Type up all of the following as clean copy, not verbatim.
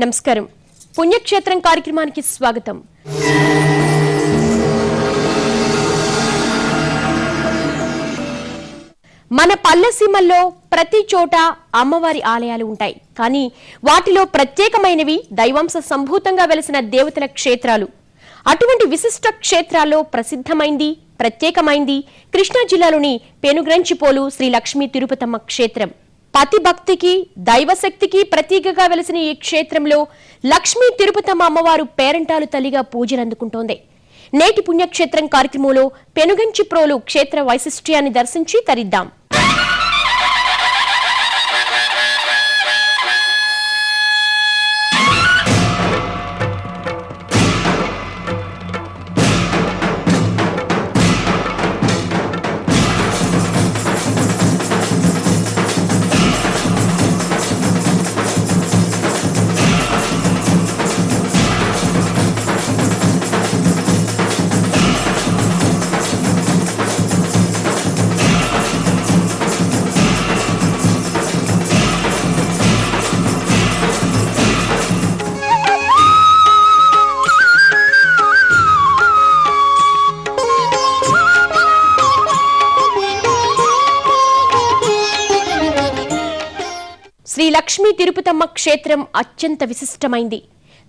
నమస్కారం. పుణ్యక్షేత్రం కార్యక్రమానికి స్వాగతం. మన పల్లెసీమల్లో ప్రతి చోట అమ్మవారి ఆలయాలు ఉంటాయి. కానీ వాటిలో ప్రత్యేకమైనవి దైవాంశ సంభూతంగా వెలిసిన దేవతల క్షేత్రాలు. అటువంటి విశిష్ట క్షేత్రాల్లో ప్రసిద్ధమైంది, ప్రత్యేకమైంది కృష్ణా జిల్లాలోని పెనుగంచిప్రోలు శ్రీ లక్ష్మీ తిరుపతమ్మ క్షేత్రం. పతి భక్తికి, దైవశక్తికి ప్రతీకగా వెలిసిన ఈ క్షేత్రంలో లక్ష్మీ తిరుపతమ్మ అమ్మవారు పేరంటాలు తల్లిగా పూజలు అందుకుంటోంది. నేటి పుణ్యక్షేత్రం కార్యక్రమంలో పెనుగంచిప్రోలు క్షేత్ర వైశిష్ట్యాన్ని దర్శించి తరిద్దాం. శ్రీ లక్ష్మీ తిరుపతమ్మ క్షేత్రం అత్యంత విశిష్టమైంది.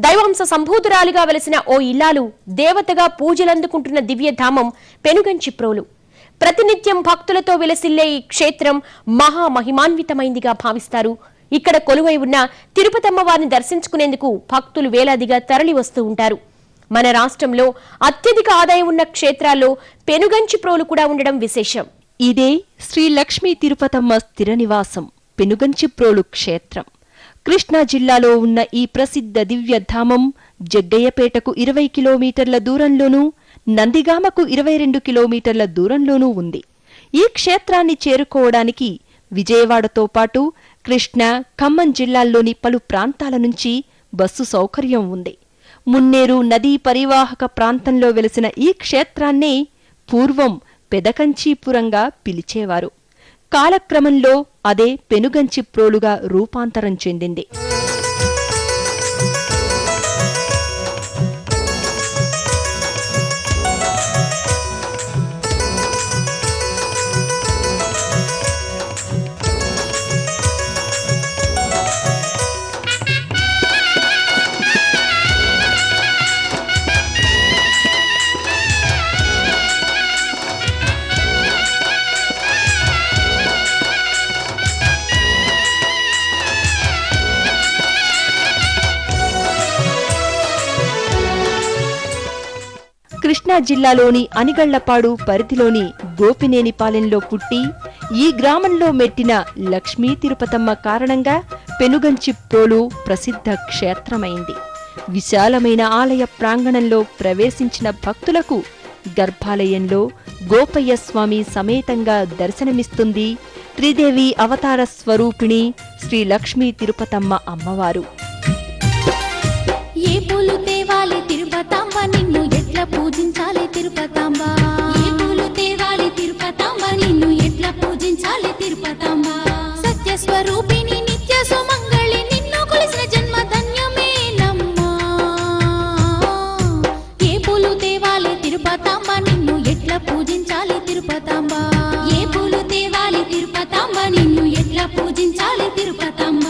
దైవాంశ సంభూతురాలిగా వెలిసిన ఓ ఇల్లాలు దేవతగా పూజలందుకుంటున్న దివ్యధామం పెనుగంచిప్రోలు. ప్రతినిత్యం భక్తులతో విలసిల్లే ఈ క్షేత్రం మహామహిమాన్వితమైందిగా భావిస్తారు. ఇక్కడ కొలువై ఉన్న తిరుపతమ్మ వారిని దర్శించుకునేందుకు భక్తులు వేలాదిగా తరలి వస్తూ ఉంటారు. మన రాష్ట్రంలో అత్యధిక ఆదాయం ఉన్న క్షేత్రాల్లో పెనుగంచిప్రోలు కూడా ఉండడం విశేషం. ఇదే శ్రీ లక్ష్మీ తిరుపతమ్మ స్థిర నివాసం పెనుగంచిప్రోలు క్షేత్రం. కృష్ణా జిల్లాలో ఉన్న ఈ ప్రసిద్ధ దివ్యధామం జగ్గయ్యపేటకు 20 కిలోమీటర్ల దూరంలోనూ, నందిగామకు 22 కిలోమీటర్ల దూరంలోనూ ఉంది. ఈ క్షేత్రాన్ని చేరుకోవడానికి విజయవాడతో పాటు కృష్ణా, ఖమ్మం జిల్లాల్లోని పలు ప్రాంతాల నుంచి బస్సు సౌకర్యం ఉంది. మున్నేరు నదీ పరివాహక ప్రాంతంలో వెలిసిన ఈ క్షేత్రాన్నే పూర్వం పెదకంచీపురంగా పిలిచేవారు. కాలక్రమంలో అదే పెనుగంచిప్రోలుగా రూపాంతరం చెందింది. కృష్ణా జిల్లాలోని అనిగళ్లపాడు పరిధిలోని గోపినేనిపాలెంలో పుట్టి ఈ గ్రామంలో మెట్టిన లక్ష్మీ తిరుపతమ్మ కారణంగా పెనుగంచిప్రోలు ప్రసిద్ధ క్షేత్రమైంది. విశాలమైన ఆలయ ప్రాంగణంలో ప్రవేశించిన భక్తులకు గర్భాలయంలో గోపయ్య స్వామి సమేతంగా దర్శనమిస్తుంది త్రిదేవి అవతార స్వరూపిణి శ్రీ లక్ష్మీ తిరుపతమ్మ అమ్మవారు. ఏ పూలు తేవాలి తిరుపతమ్మ, నిన్ను ఎట్లా పూజించాలి తిరుపతమ్మ? ఏ పూలు తేవాలి తిరుపతమ్మ, నిన్ను ఎట్లా పూజించాలి తిరుపతమ్మ? సత్య స్వరూపిణి నిత్య సుమంగళి, నిన్ను కొలిసిన జన్మ ధన్యమేనమ్మా. ఏ పూలు తేవాలి తిరుపతమ్మ, నిన్ను ఎట్లా పూజించాలి తిరుపతమ్మ? ఏ పూలు తేవాలి తిరుపతమ్మ, నిన్ను ఎట్లా పూజించాలి తిరుపతమ్మ?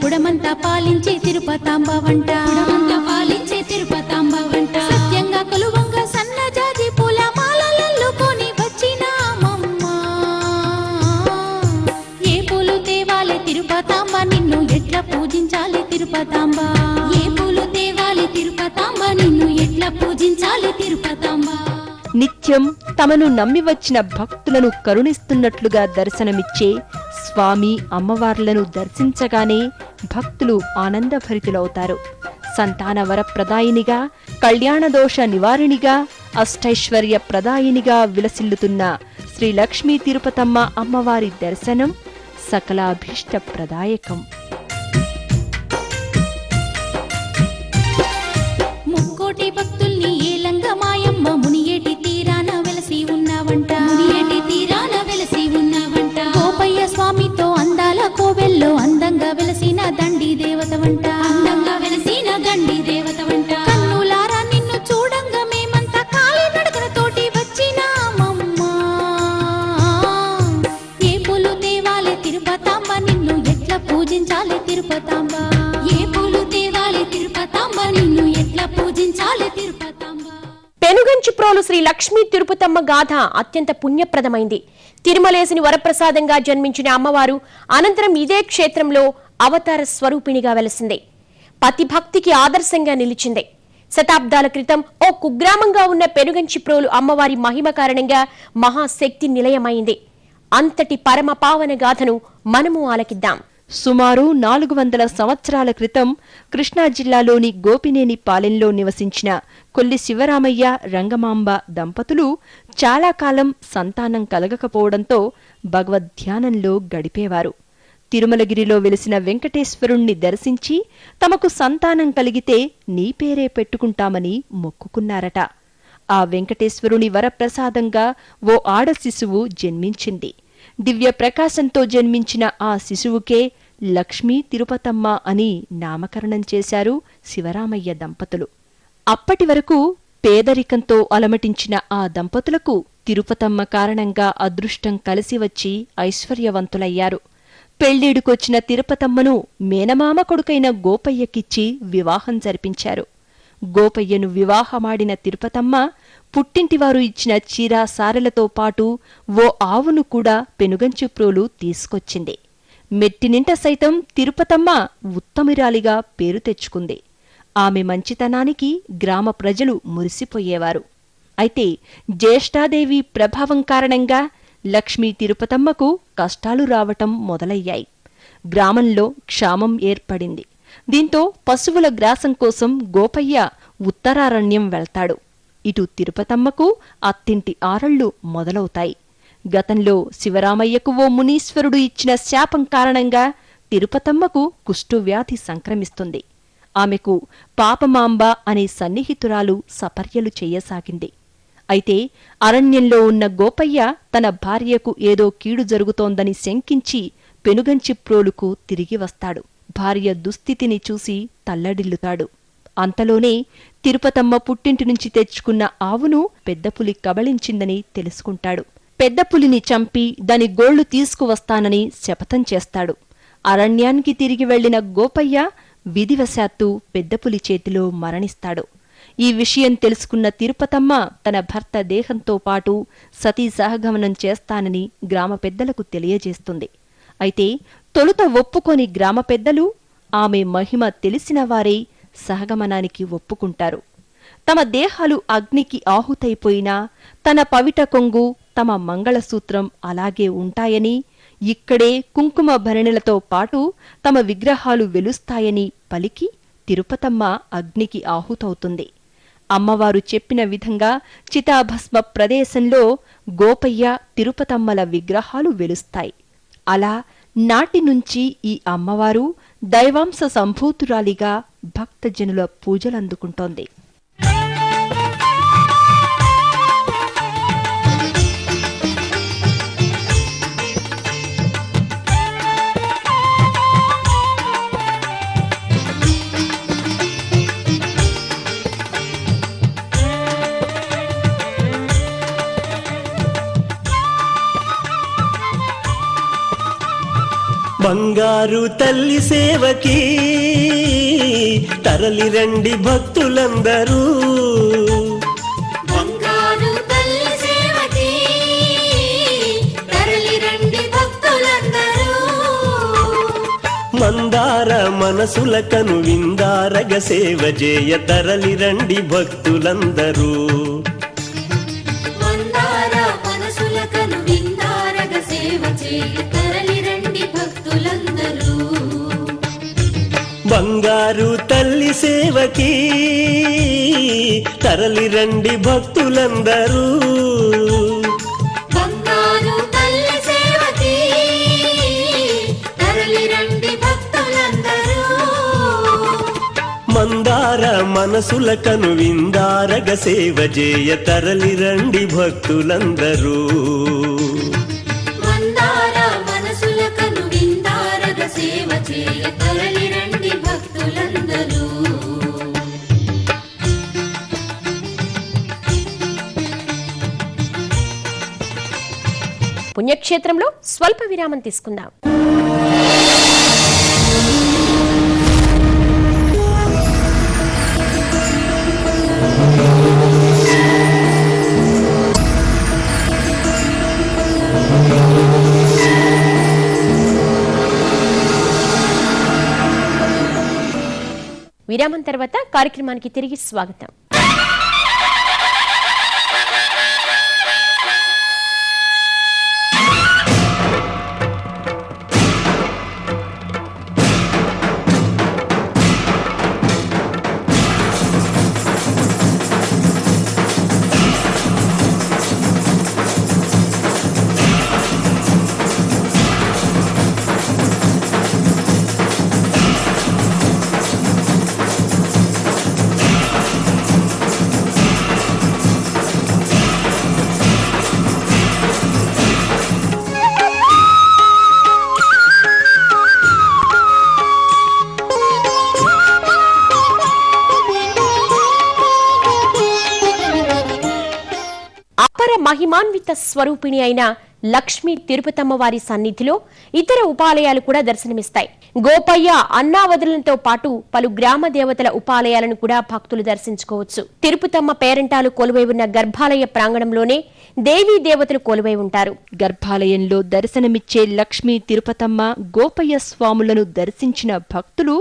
పుడమంతా పాలించే తిరుపతాంబ వంట, పుడమంతా పాలించే తిరుపతాంబ వంట. సత్యంగా కొలువంగా సన్నజాజి పూల మాలలల్లుకొని వచ్చినామమ్మ. ఏ పూలు తేవాలి తిరుపతాంబ, నిన్ను ఎట్లా పూజించాలి తిరుపతాంబ? ఏ పూలు తేవాలి తిరుపతాంబ, నిన్ను ఎట్లా పూజించాలి తిరుపతాంబ? నిత్యం తమను నమ్మి వచ్చిన భక్తులను కరుణిస్తున్నట్లుగా దర్శనమిచ్చే స్వామి అమ్మవార్లను దర్శించగానే భక్తులు ఆనందభరితులవుతారు. సంతాన వరప్రదాయినిగా, కళ్యాణదోష నివారిణిగా, అష్టైశ్వర్య ప్రదాయినిగా విలసిల్లుతున్న శ్రీ లక్ష్మీ తిరుపతమ్మ అమ్మవారి దర్శనం సకలాభీష్ట ప్రదాయకం. ముక్కోటి భక్తుల్ని ఏలంగా మాయమ్మ మునియేటి తీరాన వెలసి ఉన్నావంట. మునియేటి తీరాన వెలసి ఉన్నావంట. గోపయ్య స్వామితో అందాల కోవెల్లో అందంగా వెలసిన దండి దేవత వంట. అందంగా వెలసిన దండి దేవత వంట. కన్నులారా నిన్ను చూడంగా మేమంతా కాలి నడకలతోటి వచ్చినామమ్మ. ఏ పూలు తేవాలే తిరుపతమ్మ నిన్ను ఎట్లా పూజించాలే తిరుపతమ్మ. ఏ పూలు తేవాలే తిరుపతమ్మ నిన్ను ఎట్లా పూజించాలే తిరుపతమ్మ. పెనుగంచిప్రోలు శ్రీ లక్ష్మీ తిరుపతమ్మ గాథ అత్యంత పుణ్యప్రదమైంది. తిరుమలేసిని వరప్రసాదంగా జన్మించిన అమ్మవారు అనంతరం ఇదే క్షేత్రంలో అవతార స్వరూపిణిగా వెలసింది. పతి భక్తికి ఆదర్శంగా నిలిచింది. శతాబ్దాల క్రితం ఓ కుగ్రామంగా ఉన్న పెనుగంచిప్రోలు అమ్మవారి మహిమ కారణంగా మహాశక్తి నిలయమైంది. అంతటి పరమ పావన గాథను మనము ఆలకిద్దాం. సుమారు 400 సంవత్సరాల క్రితం కృష్ణా జిల్లాలోని గోపినేని పాలెంలో నివసించిన కొల్లి శివరామయ్య, రంగమాంబ దంపతులు చాలా కాలం సంతానం కలగకపోవడంతో భగవద్ధ్యానంలో గడిపేవారు. తిరుమలగిరిలో వెలిసిన వెంకటేశ్వరుణ్ణి దర్శించి తమకు సంతానం కలిగితే నీ పేరే పెట్టుకుంటామని మొక్కుకున్నారట. ఆ వెంకటేశ్వరుని వరప్రసాదంగా ఓ ఆడ శిశువు జన్మించింది. దివ్య ప్రకాశంతో జన్మించిన ఆ శిశువుకే లక్ష్మీ తిరుపతమ్మ అని నామకరణం చేశారు శివరామయ్య దంపతులు. అప్పటి వరకు పేదరికంతో అలమటించిన ఆ దంపతులకు తిరుపతమ్మ కారణంగా అదృష్టం కలిసి వచ్చి ఐశ్వర్యవంతులయ్యారు. పెళ్లిడుకొచ్చిన తిరుపతమ్మను మేనమామ కొడుకైన గోపయ్యకిచ్చి వివాహం జరిపించారు. గోపయ్యను వివాహమాడిన తిరుపతమ్మ పుట్టింటివారు ఇచ్చిన చీరా సారెలతో పాటు ఓ ఆవును కూడా పెనుగంచిప్రోలు తీసుకొచ్చింది. మెట్టినింట సైతం తిరుపతమ్మ ఉత్తమురాలిగా పేరు తెచ్చుకుంది. ఆమె మంచితనానికి గ్రామ ప్రజలు మురిసిపోయేవారు. అయితే జ్యేష్ఠాదేవి ప్రభావం కారణంగా లక్ష్మీ తిరుపతమ్మకు కష్టాలు రావటం మొదలయ్యాయి. గ్రామంలో క్షామం ఏర్పడింది. దీంతో పశువుల గ్రాసం కోసం గోపయ్య ఉత్తరారణ్యం వెళ్తాడు. ఇటు తిరుపతమ్మకు అత్తింటి ఆరళ్లు మొదలవుతాయి. గతంలో శివరామయ్యకు ఓ మునీశ్వరుడు ఇచ్చిన శాపం కారణంగా తిరుపతమ్మకు కుష్ఠువ్యాధి సంక్రమిస్తుంది. ఆమెకు పాపమాంబ అనే సన్నిహితురాలు సపర్యలు చెయ్యసాగింది. అయితే అరణ్యంలో ఉన్న గోపయ్య తన భార్యకు ఏదో కీడు జరుగుతోందని శంకించి పెనుగంచిప్రోలుకు తిరిగి వస్తాడు. భార్య దుస్థితిని చూసి తల్లడిల్లుతాడు. అంతలోనే తిరుపతమ్మ పుట్టింటి నుంచి తెచ్చుకున్న ఆవును పెద్దపులి కబళించిందని తెలుసుకుంటాడు. పెద్దపులిని చంపి దాని గోళ్లు తీసుకువస్తానని శపథం చేస్తాడు. అరణ్యానికి తిరిగి వెళ్లిన గోపయ్య విధివశాత్తు పెద్దపులి చేతిలో మరణిస్తాడు. ఈ విషయం తెలుసుకున్న తిరుపతమ్మ తన భర్త దేహంతో పాటు సతీ సహగమనం చేస్తానని గ్రామ పెద్దలకు తెలియజేస్తుంది. అయితే తొలుత ఒప్పుకొని గ్రామ పెద్దలు ఆమె మహిమ తెలిసిన వారే సహగమనానికి ఒప్పుకుంటారు. తమ దేహాలు అగ్నికి ఆహుతైపోయినా తన పవిట కొంగు, తమ మంగళసూత్రం అలాగే ఉంటాయని, ఇక్కడే కుంకుమ భరణిలతో పాటు తమ విగ్రహాలు వెలుస్తాయని పలికి తిరుపతమ్మ అగ్నికి ఆహుతవుతుంది. అమ్మవారు చెప్పిన విధంగా చితాభస్మ ప్రదేశంలో గోపయ్య, తిరుపతమ్మల విగ్రహాలు వెలుస్తాయి. అలా నాటి నుంచి ఈ అమ్మవారు దైవాంశ సంభూతురాలిగా భక్తజనుల పూజలందుకుంటోంది. బంగారు తల్లి సేవకి తరలిరండి భక్తులందరూ. బంగారు తల్లి సేవకి తరలిరండి భక్తులందరూ. మందార మనసులకను విందారగ సేవ చేయ తరలిరండి భక్తులందరూ. మందార మనసులకను విందారగ సేవ చేయ తరలిరండి భక్తులందరూ. బంగారు తల్లి సేవకి తరలిరండి భక్తులందరూ. బంగారు తల్లి సేవకి తరలిరండి భక్తులందరూ. మందార మనసుల కనువిందారగ సేవ చేయ తరలిరండి భక్తులందరూ. మందార మనసుల కనువిందారగ సేవ చేయ తరలిరండి భక్తులందరూ. పుణ్యక్షేత్రంలో స్వల్ప విరామం తీసుకుందాం. విరామం తర్వాత కార్యక్రమానికి తిరిగి స్వాగతం. మహిమాన్విత స్వరూపిణి అయిన లక్ష్మీ తిరుపతమ్మ వారి సన్నిధిలో ఇతర ఉపాలయాలు కూడా దర్శనమిస్తాయి. గోపయ్య అన్నావదులతో పాటు పలు గ్రామ దేవతల ఉపాలయాలను కూడా భక్తులు దర్శించుకోవచ్చు. తిరుపతమ్మ పేరంటాలు కొలువై ఉన్న గర్భాలయ ప్రాంగణంలోనే దేవీ దేవతలు కొలువై ఉంటారు. గర్భాలయంలో దర్శనమిచ్చే లక్ష్మీ తిరుపతమ్మ, గోపయ్య స్వాములను దర్శించిన భక్తులు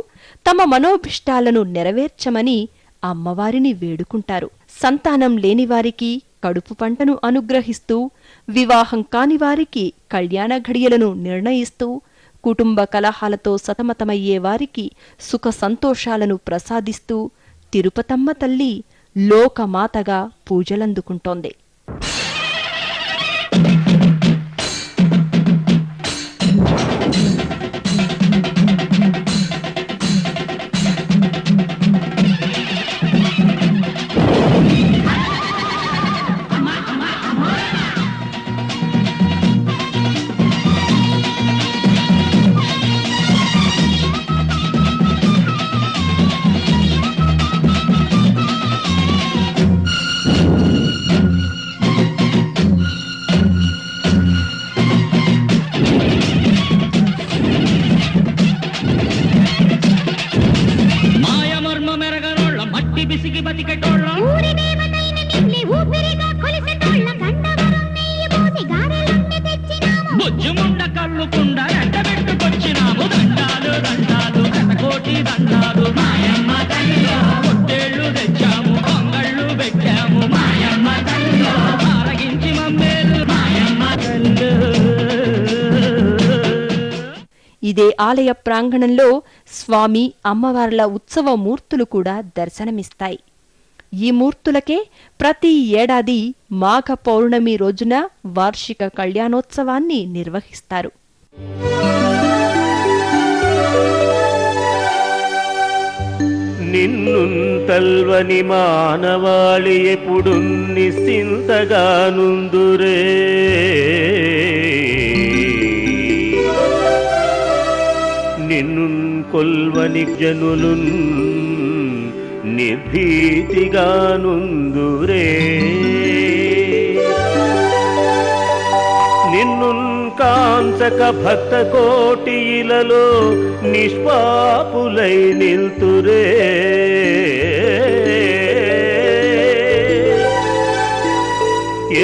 తమ మనోభిష్టాలను నెరవేర్చమని అమ్మవారిని వేడుకుంటారు. సంతానం లేనివారికి కడుపు పంటను అనుగ్రహిస్తూ, వివాహం కాని వారికి కళ్యాణ ఘడియలను నిర్ణయిస్తూ, కుటుంబ కలహాలతో సతమతమయ్యే వారికి సుఖ సంతోషాలను ప్రసాదిస్తూ తిరుపతమ్మ తల్లి లోకమాతగా పూజలందుకుంటోంది. ఇదే ఆలయ ప్రాంగణంలో స్వామి అమ్మవార్ల ఉత్సవ మూర్తులు కూడా దర్శనమిస్తాయి. ఈ మూర్తులకే ప్రతి ఏడాది మాఘ పౌర్ణమి రోజున వార్షిక కళ్యాణోత్సవాన్ని నిర్వహిస్తారు. నిన్ను తల్వని మానవాళి ఎప్పుడు నిశ్చింతగానుందురే, నిన్ను కొల్వని జనులు నిర్భీతిగానుందురే, నిన్ను కాంచక భక్త కోటి ఇలలో నిష్పాపులై నిల్తురే.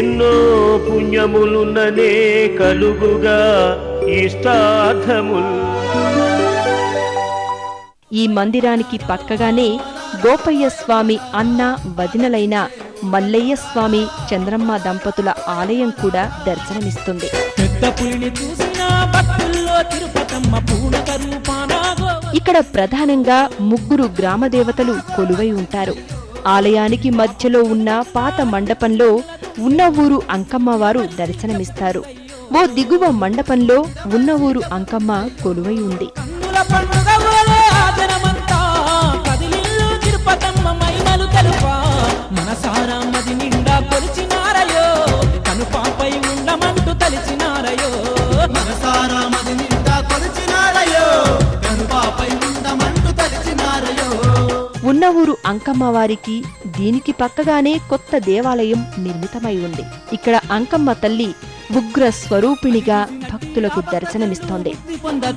ఎన్నో పుణ్యములున్ననే కలుగుగా ఇష్టార్థములు. ఈ మందిరానికి పక్కగానే గోపయ్య స్వామి అన్న వదినలైన మల్లయ్య స్వామి, చంద్రమ్మ దంపతుల ఆలయం కూడా దర్శనమిస్తుంది. పెద్ద పులిని చూసిన భక్తుల్లో తిరుపతమ్మ పూర్ణక రూపాన ఇక్కడ ప్రధానంగా 3 గ్రామదేవతలు కొలువై ఉంటారు. ఆలయానికి మధ్యలో ఉన్న పాత మండపంలో ఉన్న ఊరు అంకమ్మవారు దర్శనమిస్తారు. ఓ దిగువ మండపంలో ఉన్న ఊరు అంకమ్మ కొలువై ఉంది. ఉన్న ఊరు అంకమ్మవారికి దీనికి పక్కగానే కొత్త దేవాలయం నిర్మితమై ఉంది. ఇక్కడ అంకమ్మ తల్లి ఉగ్ర స్వరూపిణిగా భక్తులకు దర్శనమిస్తోంది.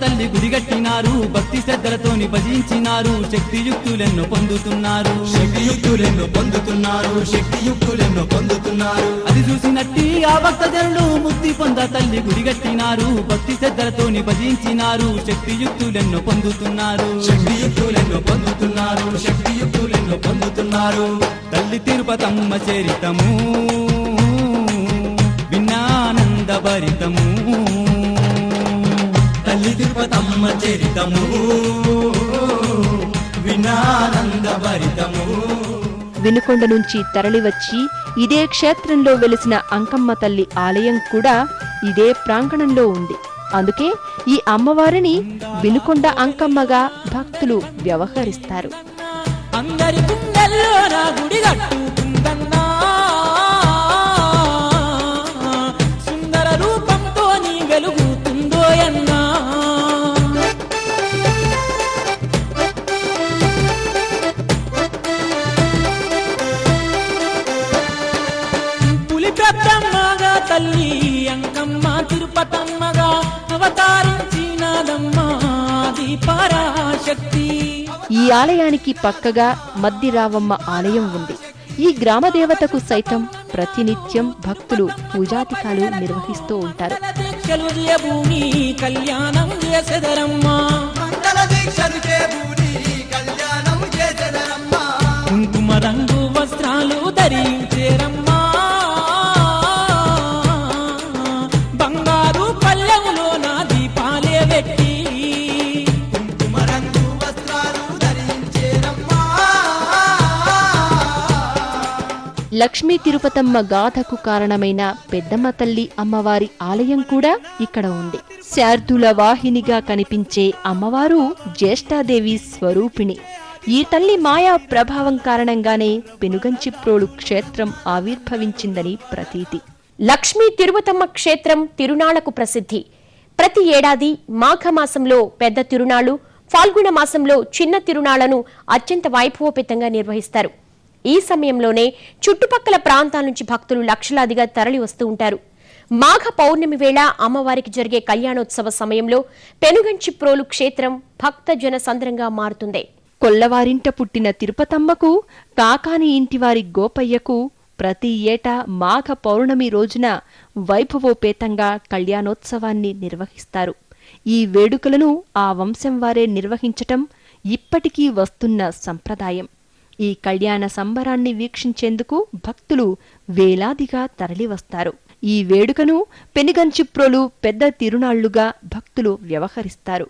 తల్లి గుడిగట్టినారు, భక్తి శ్రద్ధలతోని భజించినారు, శక్తియుక్తులెన్నో పొందుతున్నారు, శక్తియుక్తులెన్నో పొందుతున్నారు, శక్తియుక్తులెన్నో పొందుతున్నారు. అది చూసినట్టి ఆ భక్తజనులు ముక్తి పొంద తల్లి గుడిగట్టినారు, భక్తి శ్రద్ధలతోని భజించినారు, శక్తియుక్తులెన్నో పొందుతున్నారు, శక్తియుక్తులెన్నో పొందుతున్నారు, శక్తియుక్తులెన్నో పొందుతున్నారు. తల్లి తిరుపతమ్మ చరితము విన్నానందభరితము, తల్లి తిరుపతమ్మ చరితము విన్నానందభరితము. వినుకొండ నుంచి తరలివచ్చి ఇదే క్షేత్రంలో వెలిసిన అంకమ్మ తల్లి ఆలయం కూడా ఇదే ప్రాంగణంలో ఉంది. అందుకే ఈ అమ్మవారిని వినుకొండ అంకమ్మగా భక్తులు వ్యవహరిస్తారు. అందరి గుండెల్లో నా గుడి కట్టుకుందన్నా, సుందర రూపంతో నీ వెలుగుతుందో అన్నా. పులి పెద్దమ్మగా తల్లి అంకమ్మ తిరుపతమ్మగా అవతారించినదమ్మా దీపరాశక్తి. ఈ ఆలయానికి పక్కగా మద్దిరావమ్మ ఆలయం ఉంది. ఈ గ్రామదేవతకు సైతం ప్రతినిత్యం భక్తులు పూజాధికాలు నిర్వహిస్తూ ఉంటారు. కుంకుమ రంగు వస్త్రాలు ధరించేరమ్మా, బంగారు పల్లెములో నా దీపాలే పెట్టి లక్ష్మీ తిరుపతమ్మ గాథకు కారణమైన పెద్దమ్మ తల్లి అమ్మవారి ఆలయం కూడా ఇక్కడ ఉంది. శార్దుల వాహినిగా కనిపించే అమ్మవారు జ్యేష్ఠాదేవి స్వరూపిణి. ఈ తల్లి మాయా ప్రభావం కారణంగానే పెనుగంచిప్రోలు క్షేత్రం ఆవిర్భవించిందని ప్రతీతి. లక్ష్మీ తిరుపతమ్మ క్షేత్రం తిరునాళ్లకు ప్రసిద్ధి. ప్రతి ఏడాది మాఘమాసంలో పెద్ద తిరునాళ్లు, ఫాల్గుణ మాసంలో చిన్న తిరునాళ్లను అత్యంత వైభవోపేతంగా నిర్వహిస్తారు. ఈ సమయంలోనే చుట్టుపక్కల ప్రాంతాల నుంచి భక్తులు లక్షలాదిగా తరలి వస్తూ ఉంటారు. మాఘ పౌర్ణమి వేళ అమ్మవారికి జరిగే కళ్యాణోత్సవ సమయంలో పెనుగంచిప్రోలు క్షేత్రం భక్త జన సంద్రంగా మారుతుంది. కొల్లవారింట పుట్టిన తిరుపతమ్మకు, కాకాని ఇంటివారి గోపయ్యకు ప్రతి ఏటా మాఘ పౌర్ణమి రోజున వైభవోపేతంగా కళ్యాణోత్సవాన్ని నిర్వహిస్తారు. ఈ వేడుకలను ఆ వంశం వారే నిర్వహించటం ఇప్పటికీ వస్తున్న సంప్రదాయం. ఈ కళ్యాణ సంబరాన్ని వీక్షించేందుకు భక్తులు వేలాదిగా తరలివస్తారు. ఈ వేడుకను పెనుగంచిప్రోలు పెద్ద తిరునాళ్లుగా భక్తులు వ్యవహరిస్తారు.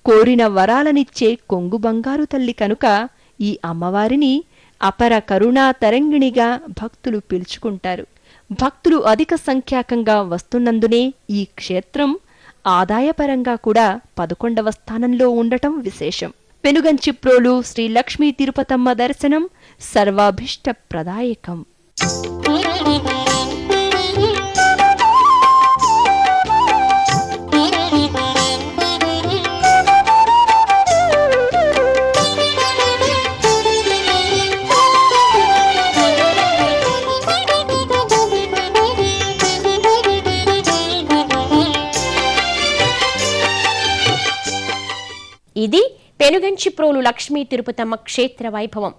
కోరిన వరాలనిచ్చే కొంగు బంగారు తల్లి కనుక ఈ అమ్మవారిని అపర కరుణా తరంగిణిగా భక్తులు పిలుచుకుంటారు. భక్తులు అధిక సంఖ్యాకంగా వస్తున్నందునే ఈ క్షేత్రం ఆదాయపరంగా కూడా 11వ స్థానంలో ఉండటం విశేషం. పెనుగంచిప్రోలు శ్రీ లక్ష్మీ తిరుపతమ్మ దర్శనం సర్వాభిష్ట ప్రదాయకం. ఇది పెనుగంచిప్రోలు లక్ష్మీ తిరుపతమ్మ క్షేత్ర వైభవం.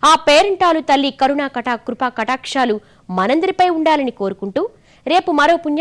ఆ పేరంటాలు తల్లి కరుణా కృపా కటాక్షాలు మనందరిపై ఉండాలని కోరుకుంటూ రేపు మరో పుణ్య